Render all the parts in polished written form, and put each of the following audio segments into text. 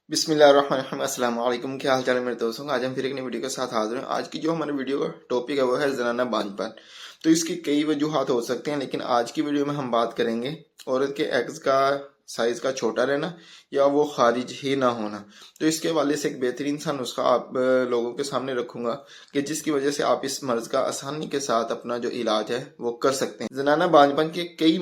बिस्मिल्लाहिर्रहमानिर्रहीम। अस्सलाम वालेकुम। क्या हाल चाल है मेरे दोस्तों। आज हम फिर एक नई वीडियो के साथ हाजिर हैं। आज की जो हमारे वीडियो का टॉपिक है वो है ज़नाना बांझपन। तो इसकी कई वजूहात हो सकते हैं, लेकिन आज की वीडियो में हम बात करेंगे औरत के एग्स का साइज का छोटा रहना या वो खारिज ही ना होना। तो इसके हवाले से एक बेहतरीन सा नुस्खा आप लोगों के सामने रखूंगा कि जिसकी वजह से आप इस मर्ज का आसानी के साथ अपना जो इलाज है वो कर सकते हैं। जनाना बांझपन के कई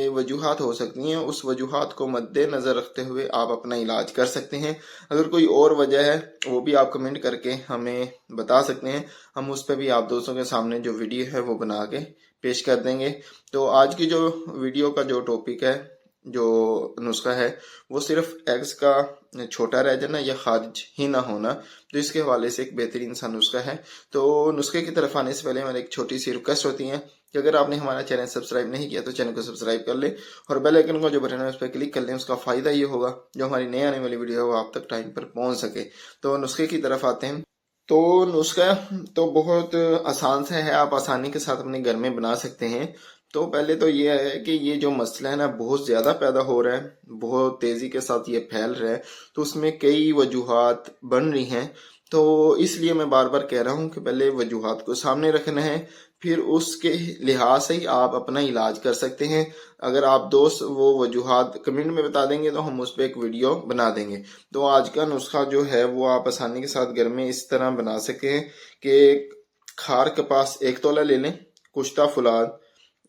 वजूहात हो सकती हैं, उस वजूहात को मद्देनजर रखते हुए आप अपना इलाज कर सकते हैं। अगर कोई और वजह है वो भी आप कमेंट करके हमें बता सकते हैं, हम उस पर भी आप दोस्तों के सामने जो वीडियो है वो बना के पेश कर देंगे। तो आज की जो वीडियो का जो टॉपिक है, जो नुस्खा है, वो सिर्फ एग्स का छोटा रह जाना या खारिज ही ना होना। तो इसके हवाले से एक बेहतरीन सा नुस्खा है। तो नुस्खे की तरफ आने से पहले हमारी एक छोटी सी रिक्वेस्ट होती है कि अगर आपने हमारा चैनल सब्सक्राइब नहीं किया तो चैनल को सब्सक्राइब कर ले और बेल आइकन को जो बटन है उस पर क्लिक कर लें। उसका फायदा ये होगा जो हमारी नई आने वाली वीडियो है वो आप तक टाइम पर पहुंच सके। तो नुस्खे की तरफ आते हैं। तो नुस्खा तो बहुत आसान सा है, आप आसानी के साथ अपने घर में बना सकते हैं। तो पहले तो ये है कि ये जो मसला है ना बहुत ज़्यादा पैदा हो रहा है, बहुत तेज़ी के साथ ये फैल रहा है, तो उसमें कई वजूहात बन रही हैं। तो इसलिए मैं बार बार कह रहा हूँ कि पहले वजूहात को सामने रखना है, फिर उसके लिहाज से ही आप अपना इलाज कर सकते हैं। अगर आप दोस्त वो वजूहात कमेंट में बता देंगे तो हम उस पर एक वीडियो बना देंगे। तो आज का नुस्खा जो है वो आप आसानी के साथ घर में इस तरह बना सकें कि खार के पास 1 तोला ले लें, कुश्ता फुलाद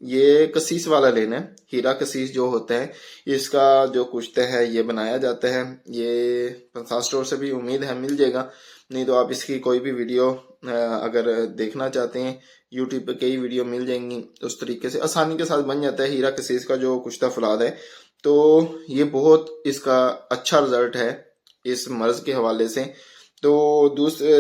ये कसीस वाला लेना है। हीरा कसीस जो होता है इसका जो कुश्ता है ये बनाया जाता है। ये पंसार स्टोर से भी उम्मीद है मिल जाएगा, नहीं तो आप इसकी कोई भी वीडियो अगर देखना चाहते हैं यूट्यूब पे कई वीडियो मिल जाएंगी। उस तरीके से आसानी के साथ बन जाता है हीरा कसीस का जो कुश्ता फुलाद है। तो ये बहुत इसका अच्छा रिजल्ट है इस मर्ज के हवाले से। तो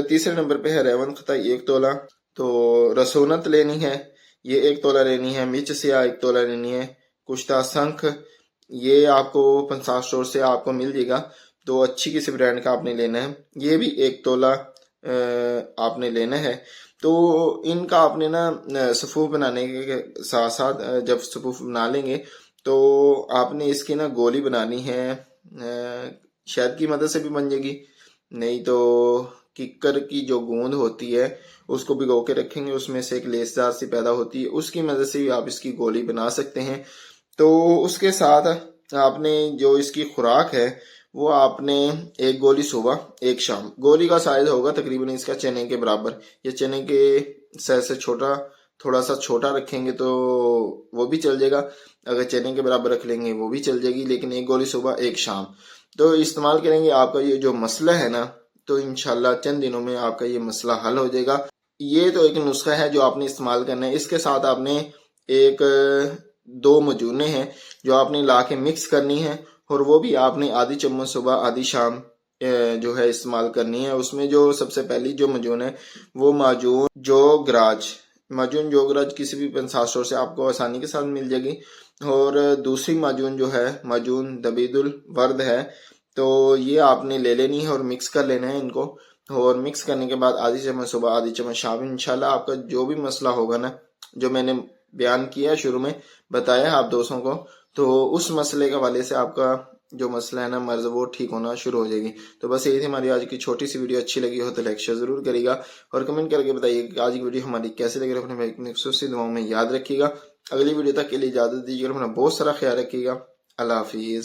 तीसरे नंबर पे है रेवन खता 1 तोला। तो रसूनत लेनी है, ये 1 तोला लेनी है। मिर्च सिया 1 तोला लेनी है। कुश्ता शंख ये आपको पंसार स्टोर से आपको मिल जाएगा, तो अच्छी किसी ब्रांड का आपने लेना है। ये भी 1 तोला आपने लेना है। तो इनका आपने ना सफ़ूफ बनाने के साथ साथ जब सफ़ूफ बना लेंगे तो आपने इसकी ना गोली बनानी है। शहद की मदद से भी बन जाएगी, नहीं तो किक्कर की जो गूंद होती है उसको भिगो के रखेंगे, उसमें से एक लेसदार सी पैदा होती है, उसकी मदद से भी आप इसकी गोली बना सकते हैं। तो उसके साथ आपने जो इसकी खुराक है वो आपने 1 गोली सुबह 1 शाम। गोली का साइज होगा तकरीबन इसका चने के बराबर, या चने के साइज से छोटा, थोड़ा सा छोटा रखेंगे तो वो भी चल जाएगा, अगर चने के बराबर रख लेंगे वो भी चल जाएगी, लेकिन 1 गोली सुबह 1 शाम तो इस्तेमाल करेंगे। आपका ये जो मसला है ना, तो इंशाल्लाह चंद दिनों में आपका ये मसला हल हो जाएगा। ये तो एक नुस्खा है जो आपने इस्तेमाल करना है। इसके साथ आपने एक 2 मजूने हैं जो आपने ला के मिक्स करनी है, और वो भी आपने आधी चम्मच सुबह आधी शाम जो है इस्तेमाल करनी है। उसमें जो सबसे पहली जो मजून है वो माजून जोगराज किसी भी पंसार स्टोर से आपको आसानी के साथ मिल जाएगी। और दूसरी माजून जो है माजून दबीदुल वर्द है, तो ये आपने ले लेनी है और मिक्स कर लेना है इनको। और मिक्स करने के बाद आधी चम्मच सुबह आधी चम्मच शाम, इंशाल्लाह आपका जो भी मसला होगा ना, जो मैंने बयान किया शुरू में बताया आप दोस्तों को, तो उस मसले के हवाले से आपका जो मसला है ना मर्ज वो ठीक होना शुरू हो जाएगी। तो बस यही थी हमारी आज की छोटी सी वीडियो। अच्छी लगी हो तो लाइक शेयर जरूर करिएगा और कमेंट करके बताइए कि आज की वीडियो हमारी कैसी लगी। अपने भाई अपनी खुशूसी दुआओं में याद रखिएगा। अगली वीडियो तक के लिए इजाजत दीजिएगा। अपना बहुत सारा ख्याल रखिएगा। अल्लाह हाफिज।